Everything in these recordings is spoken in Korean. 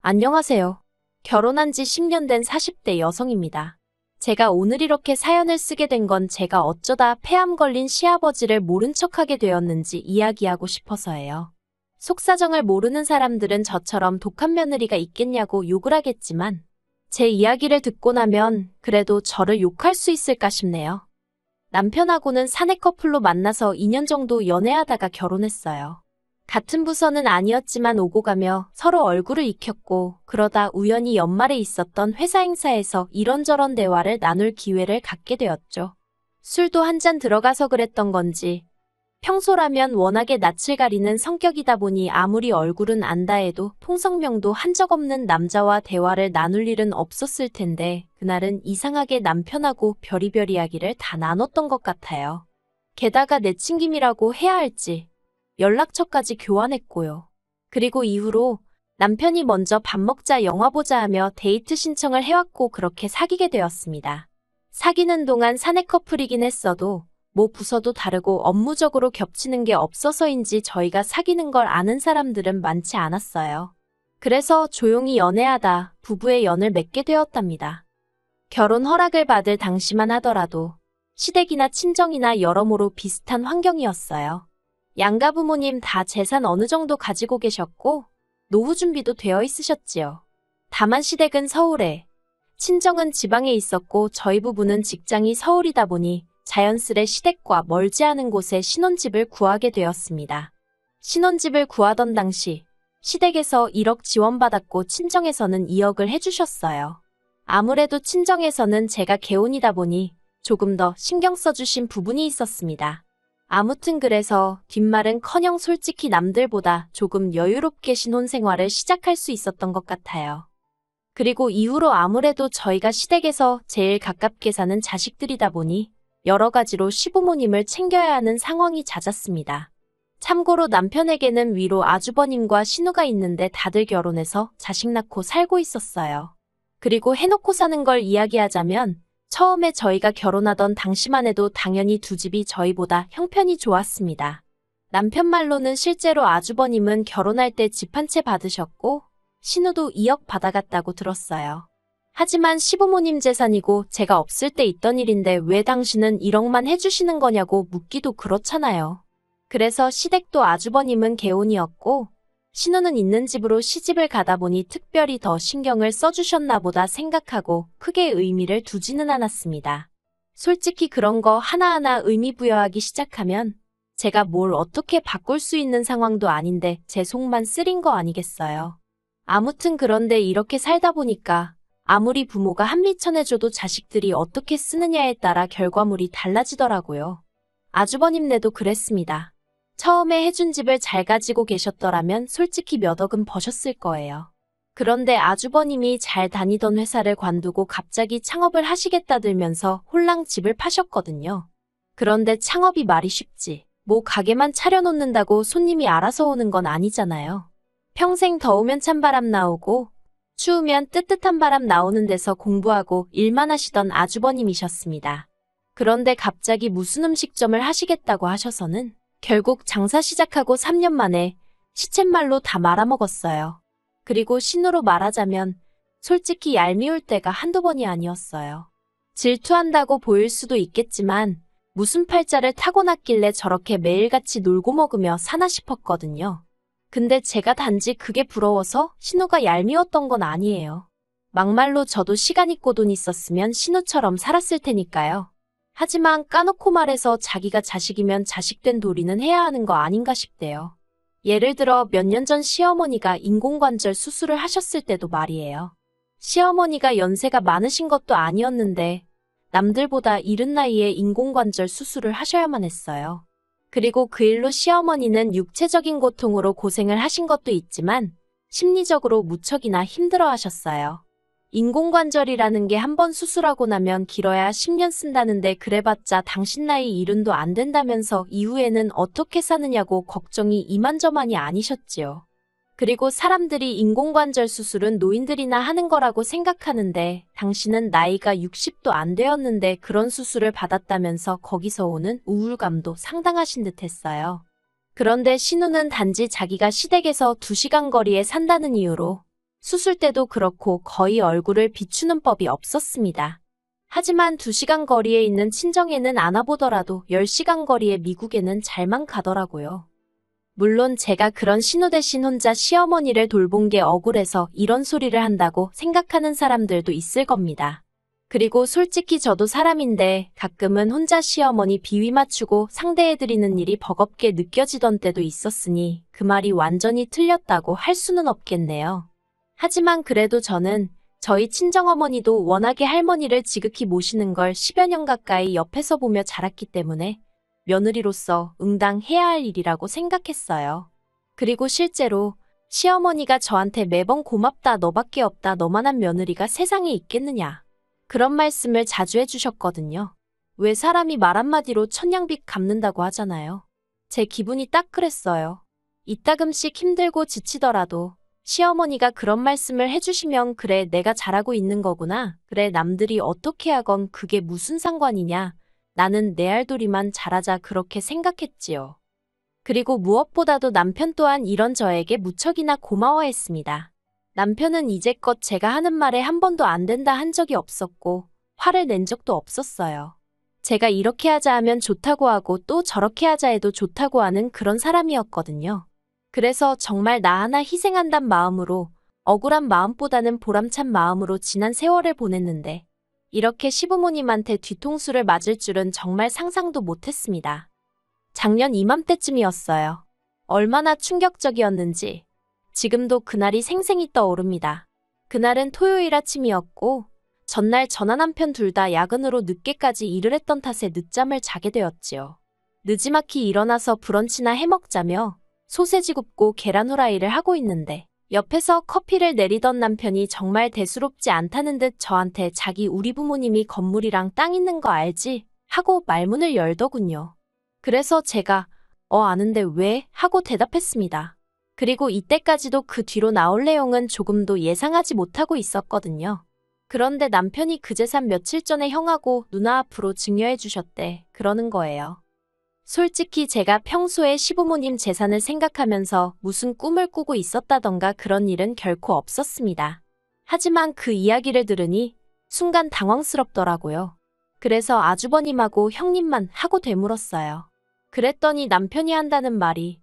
안녕하세요. 결혼한 지 10년 된 40대 여성입니다. 제가 오늘 이렇게 사연을 쓰게 된 건 제가 어쩌다 폐암 걸린 시아버지를 모른 척하게 되었는지 이야기하고 싶어서예요. 속사정을 모르는 사람들은 저처럼 독한 며느리가 있겠냐고 욕을 하겠지만 제 이야기를 듣고 나면 그래도 저를 욕할 수 있을까 싶네요. 남편하고는 사내 커플로 만나서 2년 정도 연애하다가 결혼했어요. 같은 부서는 아니었지만 오고 가며 서로 얼굴을 익혔고 그러다 우연히 연말에 있었던 회사 행사에서 이런저런 대화를 나눌 기회를 갖게 되었죠. 술도 한 잔 들어가서 그랬던 건지 평소라면 워낙에 낯을 가리는 성격이다 보니 아무리 얼굴은 안다 해도 통성명도 한 적 없는 남자와 대화를 나눌 일은 없었을 텐데 그날은 이상하게 남편하고 별의별 이야기를 다 나눴던 것 같아요. 게다가 내친김이라고 해야 할지 연락처까지 교환했고요. 그리고 이후로 남편이 먼저 밥 먹자 영화 보자 하며 데이트 신청을 해왔고 그렇게 사귀게 되었습니다. 사귀는 동안 사내 커플이긴 했어도 뭐 부서도 다르고 업무적으로 겹치는 게 없어서인지 저희가 사귀는 걸 아는 사람들은 많지 않았어요. 그래서 조용히 연애하다 부부의 연을 맺게 되었답니다. 결혼 허락을 받을 당시만 하더라도 시댁이나 친정이나 여러모로 비슷한 환경이었어요. 양가 부모님 다 재산 어느 정도 가지고 계셨고 노후 준비도 되어 있으셨지요. 다만 시댁은 서울에, 친정은 지방에 있었고 저희 부부는 직장이 서울이다 보니 자연스레 시댁과 멀지 않은 곳에 신혼집을 구하게 되었습니다. 신혼집을 구하던 당시 시댁에서 1억 지원받았고 친정에서는 2억을 해주셨어요. 아무래도 친정에서는 제가 개혼이다 보니 조금 더 신경 써주신 부분이 있었습니다. 아무튼 그래서 뒷말은커녕 솔직히 남들보다 조금 여유롭게 신혼생활을 시작할 수 있었던 것 같아요. 그리고 이후로 아무래도 저희가 시댁에서 제일 가깝게 사는 자식들이다 보니 여러 가지로 시부모님을 챙겨야 하는 상황이 잦았습니다. 참고로 남편에게는 위로 아주버님과 신우가 있는데 다들 결혼해서 자식 낳고 살고 있었어요. 그리고 해놓고 사는 걸 이야기하자면 처음에 저희가 결혼하던 당시만 해도 당연히 두 집이 저희보다 형편이 좋았습니다. 남편 말로는 실제로 아주버님은 결혼할 때 집 한 채 받으셨고 신우도 2억 받아갔다고 들었어요. 하지만 시부모님 재산이고 제가 없을 때 있던 일인데 왜 당신은 1억만 해주시는 거냐고 묻기도 그렇잖아요. 그래서 시댁도 아주버님은 개혼이었고 신우는 있는 집으로 시집을 가다 보니 특별히 더 신경을 써주셨나 보다 생각하고 크게 의미를 두지는 않았습니다. 솔직히 그런 거 하나하나 의미 부여하기 시작하면 제가 뭘 어떻게 바꿀 수 있는 상황도 아닌데 제 속만 쓰린 거 아니겠어요. 아무튼 그런데 이렇게 살다 보니까 아무리 부모가 한미천해줘도 자식들이 어떻게 쓰느냐에 따라 결과물이 달라지더라고요. 아주버님네도 그랬습니다. 처음에 해준 집을 잘 가지고 계셨더라면 솔직히 몇 억은 버셨을 거예요. 그런데 아주버님이 잘 다니던 회사를 관두고 갑자기 창업을 하시겠다들면서 홀랑 집을 파셨거든요. 그런데 창업이 말이 쉽지. 뭐 가게만 차려놓는다고 손님이 알아서 오는 건 아니잖아요. 평생 더우면 찬바람 나오고 추우면 뜨뜻한 바람 나오는 데서 공부하고 일만 하시던 아주버님이셨습니다. 그런데 갑자기 무슨 음식점을 하시겠다고 하셔서는 결국 장사 시작하고 3년 만에 시쳇말로 다 말아먹었어요. 그리고 신우로 말하자면 솔직히 얄미울 때가 한두 번이 아니었어요. 질투한다고 보일 수도 있겠지만 무슨 팔자를 타고났길래 저렇게 매일같이 놀고 먹으며 사나 싶었거든요. 근데 제가 단지 그게 부러워서 신우가 얄미웠던 건 아니에요. 막말로 저도 시간 있고 돈 있었으면 신우처럼 살았을 테니까요. 하지만 까놓고 말해서 자기가 자식이면 자식된 도리는 해야 하는 거 아닌가 싶대요. 예를 들어 몇 년 전 시어머니가 인공관절 수술을 하셨을 때도 말이에요. 시어머니가 연세가 많으신 것도 아니었는데 남들보다 이른 나이에 인공관절 수술을 하셔야만 했어요. 그리고 그 일로 시어머니는 육체적인 고통으로 고생을 하신 것도 있지만 심리적으로 무척이나 힘들어 하셨어요. 인공관절이라는 게 한 번 수술하고 나면 길어야 10년 쓴다는데 그래봤자 당신 나이 70도 안 된다면서 이후에는 어떻게 사느냐고 걱정이 이만저만이 아니셨지요. 그리고 사람들이 인공관절 수술은 노인들이나 하는 거라고 생각하는데 당신은 나이가 60도 안 되었는데 그런 수술을 받았다면서 거기서 오는 우울감도 상당하신 듯 했어요. 그런데 신우는 단지 자기가 시댁에서 2시간 거리에 산다는 이유로 수술 때도 그렇고 거의 얼굴을 비추는 법이 없었습니다. 하지만 2시간 거리에 있는 친정에는 안 와보더라도 10시간 거리의 미국에는 잘만 가더라고요. 물론 제가 그런 신우 대신 혼자 시어머니를 돌본 게 억울해서 이런 소리를 한다고 생각하는 사람들도 있을 겁니다. 그리고 솔직히 저도 사람인데 가끔은 혼자 시어머니 비위 맞추고 상대해드리는 일이 버겁게 느껴지던 때도 있었으니 그 말이 완전히 틀렸다고 할 수는 없겠네요. 하지만 그래도 저는 저희 친정어머니도 워낙에 할머니를 지극히 모시는 걸 10여 년 가까이 옆에서 보며 자랐기 때문에 며느리로서 응당해야 할 일이라고 생각했어요. 그리고 실제로 시어머니가 저한테 매번 고맙다, 너밖에 없다, 너만한 며느리가 세상에 있겠느냐, 그런 말씀을 자주 해주셨거든요. 왜 사람이 말 한마디로 천냥빚 갚는다고 하잖아요. 제 기분이 딱 그랬어요. 이따금씩 힘들고 지치더라도 시어머니가 그런 말씀을 해주시면 그래, 내가 잘하고 있는 거구나. 그래, 남들이 어떻게 하건 그게 무슨 상관이냐. 나는 내 알도리만 잘하자, 그렇게 생각했지요. 그리고 무엇보다도 남편 또한 이런 저에게 무척이나 고마워했습니다. 남편은 이제껏 제가 하는 말에 한 번도 안 된다 한 적이 없었고 화를 낸 적도 없었어요. 제가 이렇게 하자 하면 좋다고 하고 또 저렇게 하자 해도 좋다고 하는 그런 사람이었거든요. 그래서 정말 나 하나 희생한단 마음으로, 억울한 마음보다는 보람찬 마음으로 지난 세월을 보냈는데 이렇게 시부모님한테 뒤통수를 맞을 줄은 정말 상상도 못했습니다. 작년 이맘때쯤이었어요. 얼마나 충격적이었는지 지금도 그날이 생생히 떠오릅니다. 그날은 토요일 아침이었고 전날 저나 남편 둘 다 야근으로 늦게까지 일을 했던 탓에 늦잠을 자게 되었지요. 느지막이 일어나서 브런치나 해먹자며 소세지 굽고 계란 후라이를 하고 있는데 옆에서 커피를 내리던 남편이 정말 대수롭지 않다는 듯 저한테 자기 우리 부모님이 건물이랑 땅 있는 거 알지? 하고 말문을 열더군요. 그래서 제가 아는데 왜? 하고 대답했습니다. 그리고 이때까지도 그 뒤로 나올 내용은 조금도 예상하지 못하고 있었거든요. 그런데 남편이 그 재산 며칠 전에 형하고 누나 앞으로 증여해 주셨대. 그러는 거예요. 솔직히 제가 평소에 시부모님 재산을 생각하면서 무슨 꿈을 꾸고 있었다던가 그런 일은 결코 없었습니다. 하지만 그 이야기를 들으니 순간 당황스럽더라고요. 그래서 아주버님하고 형님만 하고 되물었어요. 그랬더니 남편이 한다는 말이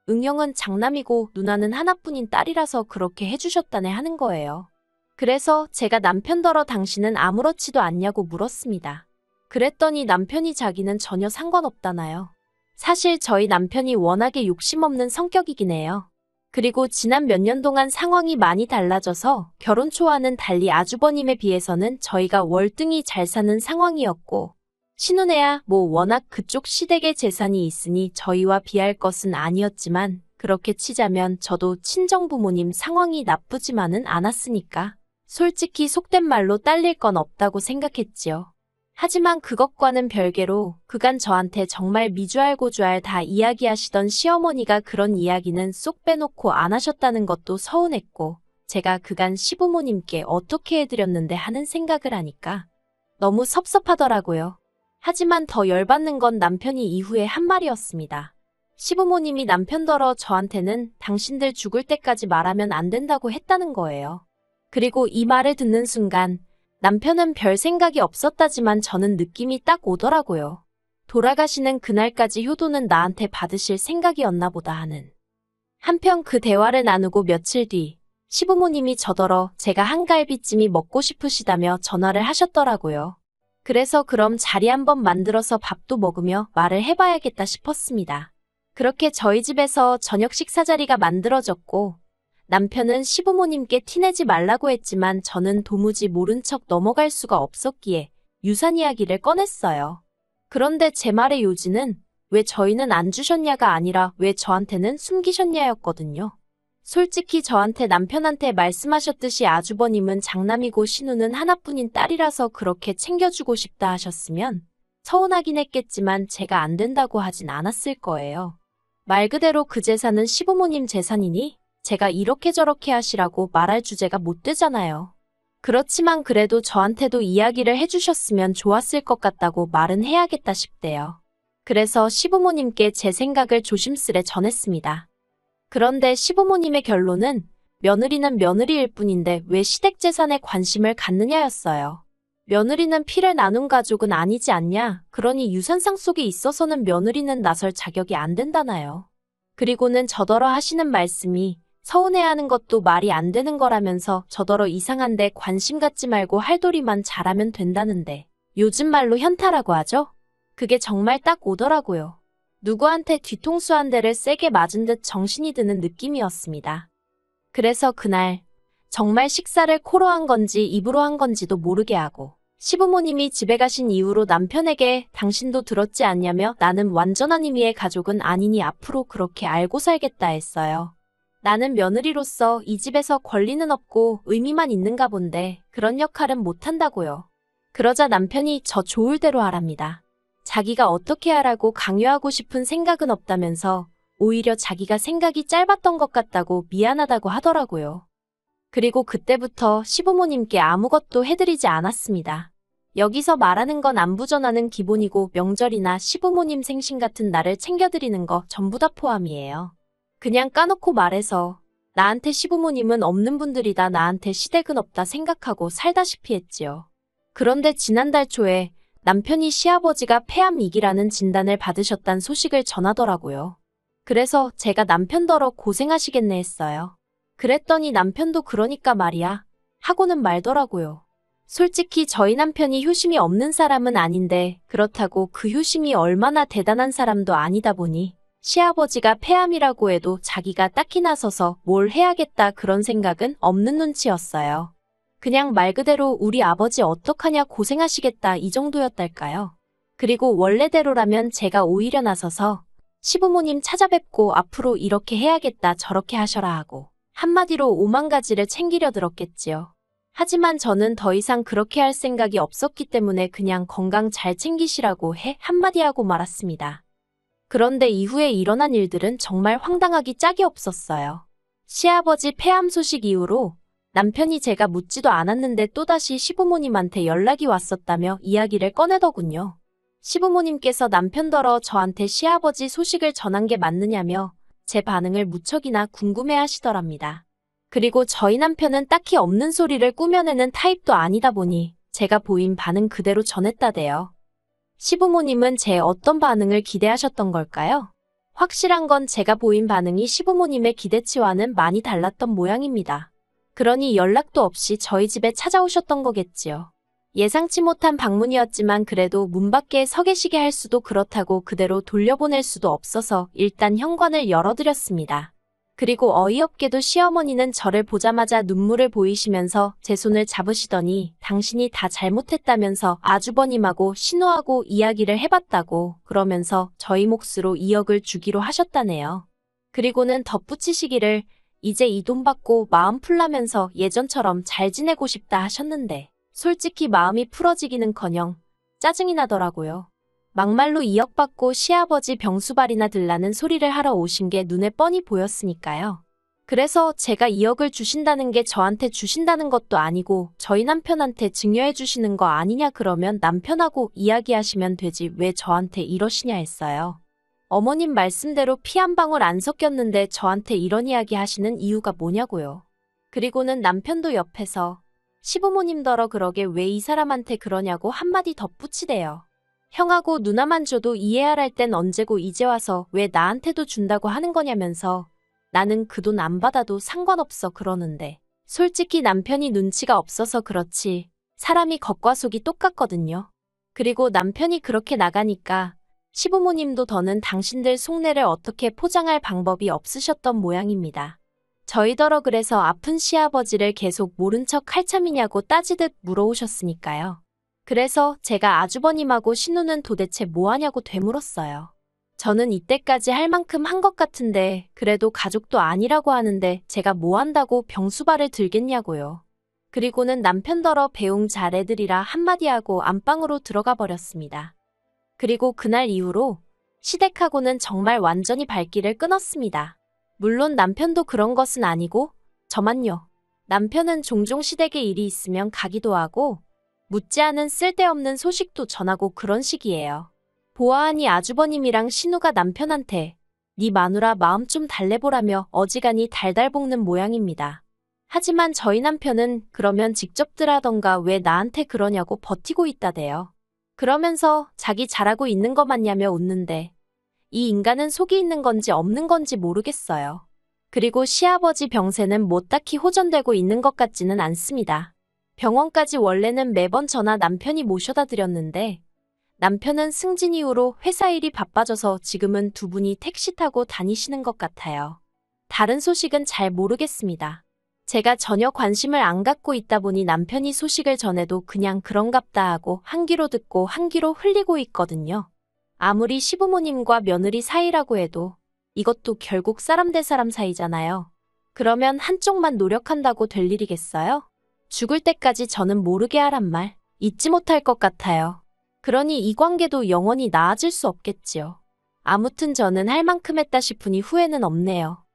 응영은 장남이고 누나는 하나뿐인 딸이라서 그렇게 해주셨다네 하는 거예요. 그래서 제가 남편더러 당신은 아무렇지도 않냐고 물었습니다. 그랬더니 남편이 자기는 전혀 상관없다나요. 사실 저희 남편이 워낙에 욕심 없는 성격이긴 해요. 그리고 지난 몇 년 동안 상황이 많이 달라져서 결혼 초와는 달리 아주버님에 비해서는 저희가 월등히 잘 사는 상황이었고 신혼애야 워낙 그쪽 시댁의 재산이 있으니 저희와 비할 것은 아니었지만 그렇게 치자면 저도 친정부모님 상황이 나쁘지만은 않았으니까 솔직히 속된 말로 딸릴 건 없다고 생각했지요. 하지만 그것과는 별개로 그간 저한테 정말 미주알고주알 다 이야기하시던 시어머니가 그런 이야기는 쏙 빼놓고 안 하셨다는 것도 서운했고 제가 그간 시부모님께 어떻게 해드렸는데 하는 생각을 하니까 너무 섭섭하더라고요. 하지만 더 열받는 건 남편이 이후에 한 말이었습니다. 시부모님이 남편더러 저한테는 당신들 죽을 때까지 말하면 안 된다고 했다는 거예요. 그리고 이 말을 듣는 순간 남편은 별 생각이 없었다지만 저는 느낌이 딱 오더라고요. 돌아가시는 그날까지 효도는 나한테 받으실 생각이었나 보다 하는. 한편 그 대화를 나누고 며칠 뒤 시부모님이 저더러 제가 한갈비찜이 먹고 싶으시다며 전화를 하셨더라고요. 그래서 그럼 자리 한번 만들어서 밥도 먹으며 말을 해봐야겠다 싶었습니다. 그렇게 저희 집에서 저녁 식사 자리가 만들어졌고 남편은 시부모님께 티내지 말라고 했지만 저는 도무지 모른 척 넘어갈 수가 없었기에 유산 이야기를 꺼냈어요. 그런데 제 말의 요지는 왜 저희는 안 주셨냐가 아니라 왜 저한테는 숨기셨냐였거든요. 솔직히 저한테 남편한테 말씀하셨듯이 아주버님은 장남이고 신우는 하나뿐인 딸이라서 그렇게 챙겨주고 싶다 하셨으면 서운하긴 했겠지만 제가 안 된다고 하진 않았을 거예요. 말 그대로 그 재산은 시부모님 재산이니 제가 이렇게 저렇게 하시라고 말할 주제가 못 되잖아요. 그렇지만 그래도 저한테도 이야기를 해주셨으면 좋았을 것 같다고 말은 해야겠다 싶대요. 그래서 시부모님께 제 생각을 조심스레 전했습니다. 그런데 시부모님의 결론은 며느리는 며느리일 뿐인데 왜 시댁 재산에 관심을 갖느냐였어요. 며느리는 피를 나눈 가족은 아니지 않냐? 그러니 유산상 속에 있어서는 며느리는 나설 자격이 안 된다나요? 그리고는 저더러 하시는 말씀이 서운해하는 것도 말이 안 되는 거라면서 저더러 이상한데 관심 갖지 말고 할도리만 잘하면 된다는데 요즘 말로 현타라고 하죠? 그게 정말 딱 오더라고요. 누구한테 뒤통수 한 대를 세게 맞은 듯 정신이 드는 느낌이었습니다. 그래서 그날 정말 식사를 코로 한 건지 입으로 한 건지도 모르게 하고 시부모님이 집에 가신 이후로 남편에게 당신도 들었지 않냐며 나는 완전한 의미의 가족은 아니니 앞으로 그렇게 알고 살겠다 했어요. 나는 며느리로서 이 집에서 권리는 없고 의미만 있는가 본데 그런 역할은 못한다고요. 그러자 남편이 저 좋을 대로 하랍니다. 자기가 어떻게 하라고 강요하고 싶은 생각은 없다면서 오히려 자기가 생각이 짧았던 것 같다고 미안하다고 하더라고요. 그리고 그때부터 시부모님께 아무것도 해드리지 않았습니다. 여기서 말하는 건 안부 전화는 기본이고 명절이나 시부모님 생신 같은 날을 챙겨드리는 거 전부 다 포함이에요. 그냥 까놓고 말해서 나한테 시부모님은 없는 분들이다 나한테 시댁은 없다 생각하고 살다시피 했지요. 그런데 지난달 초에 남편이 시아버지가 폐암2기라는 진단을 받으셨단 소식을 전하더라고요. 그래서 제가 남편더러 고생하시겠네 했어요. 그랬더니 남편도 그러니까 말이야 하고는 말더라고요. 솔직히 저희 남편이 효심이 없는 사람은 아닌데 그렇다고 그 효심이 얼마나 대단한 사람도 아니다 보니 시아버지가 폐암이라고 해도 자기가 딱히 나서서 뭘 해야겠다 그런 생각은 없는 눈치였어요. 그냥 말 그대로 우리 아버지 어떡하냐 고생하시겠다 이 정도였달까요. 그리고 원래대로라면 제가 오히려 나서서 시부모님 찾아뵙고 앞으로 이렇게 해야겠다 저렇게 하셔라 하고 한마디로 5만 가지를 챙기려 들었겠지요. 하지만 저는 더 이상 그렇게 할 생각이 없었기 때문에 그냥 건강 잘 챙기시라고 해 한마디 하고 말았습니다. 그런데 이후에 일어난 일들은 정말 황당하기 짝이 없었어요. 시아버지 폐암 소식 이후로 남편이 제가 묻지도 않았는데 또다시 시부모님한테 연락이 왔었다며 이야기를 꺼내더군요. 시부모님께서 남편더러 저한테 시아버지 소식을 전한 게 맞느냐며 제 반응을 무척이나 궁금해하시더랍니다. 그리고 저희 남편은 딱히 없는 소리를 꾸며내는 타입도 아니다 보니 제가 보인 반응 그대로 전했다대요. 시부모님은 제 어떤 반응을 기대하셨던 걸까요? 확실한 건 제가 보인 반응이 시부모님의 기대치와는 많이 달랐던 모양입니다. 그러니 연락도 없이 저희 집에 찾아오셨던 거겠지요. 예상치 못한 방문이었지만 그래도 문 밖에 서 계시게 할 수도 그렇다고 그대로 돌려보낼 수도 없어서 일단 현관을 열어드렸습니다. 그리고 어이없게도 시어머니는 저를 보자마자 눈물을 보이시면서 제 손을 잡으시더니 당신이 다 잘못했다면서 아주버님하고 신우하고 이야기를 해봤다고 그러면서 저희 몫으로 2억을 주기로 하셨다네요. 그리고는 덧붙이시기를 이제 이 돈 받고 마음 풀라면서 예전처럼 잘 지내고 싶다 하셨는데 솔직히 마음이 풀어지기는커녕 짜증이 나더라고요. 막말로 2억 받고 시아버지 병수발이나 들라는 소리를 하러 오신 게 눈에 뻔히 보였으니까요. 그래서 제가 2억을 주신다는 게 저한테 주신다는 것도 아니고 저희 남편한테 증여해 주시는 거 아니냐 그러면 남편하고 이야기하시면 되지 왜 저한테 이러시냐 했어요. 어머님 말씀대로 피 한 방울 안 섞였는데 저한테 이런 이야기 하시는 이유가 뭐냐고요. 그리고는 남편도 옆에서 시부모님더러 그러게 왜 이 사람한테 그러냐고 한마디 덧붙이대요. 형하고 누나만 줘도 이해할 땐 언제고 이제 와서 왜 나한테도 준다고 하는 거냐면서 나는 그 돈 안 받아도 상관없어 그러는데 솔직히 남편이 눈치가 없어서 그렇지 사람이 겉과 속이 똑같거든요. 그리고 남편이 그렇게 나가니까 시부모님도 더는 당신들 속내를 어떻게 포장할 방법이 없으셨던 모양입니다. 저희더러 그래서 아픈 시아버지를 계속 모른 척 할 참이냐고 따지듯 물어오셨으니까요. 그래서 제가 아주버님하고 신우는 도대체 뭐하냐고 되물었어요. 저는 이때까지 할 만큼 한 것 같은데 그래도 가족도 아니라고 하는데 제가 뭐 한다고 병수발을 들겠냐고요. 그리고는 남편더러 배웅 잘 애들이라 한마디 하고 안방으로 들어가 버렸습니다. 그리고 그날 이후로 시댁하고는 정말 완전히 발길을 끊었습니다. 물론 남편도 그런 것은 아니고 저만요. 남편은 종종 시댁에 일이 있으면 가기도 하고 묻지 않은 쓸데없는 소식도 전하고 그런 식이에요. 보아하니 아주버님이랑 신우가 남편한테 네 마누라 마음 좀 달래보라며 어지간히 달달 볶는 모양입니다. 하지만 저희 남편은 그러면 직접들 하던가 왜 나한테 그러냐고 버티고 있다대요. 그러면서 자기 잘하고 있는 거 맞냐며 웃는데 이 인간은 속이 있는 건지 없는 건지 모르겠어요. 그리고 시아버지 병세는 뭐 딱히 호전되고 있는 것 같지는 않습니다. 병원까지 원래는 매번 저나 남편이 모셔다 드렸는데 남편은 승진 이후로 회사 일이 바빠져서 지금은 두 분이 택시 타고 다니시는 것 같아요. 다른 소식은 잘 모르겠습니다. 제가 전혀 관심을 안 갖고 있다 보니 남편이 소식을 전해도 그냥 그런갑다 하고 한 귀로 듣고 한 귀로 흘리고 있거든요. 아무리 시부모님과 며느리 사이라고 해도 이것도 결국 사람 대 사람 사이잖아요. 그러면 한쪽만 노력한다고 될 일이겠어요? 죽을 때까지 저는 모르게 하란 말 잊지 못할 것 같아요. 그러니 이 관계도 영원히 나아질 수 없겠지요. 아무튼 저는 할 만큼 했다 싶으니 후회는 없네요.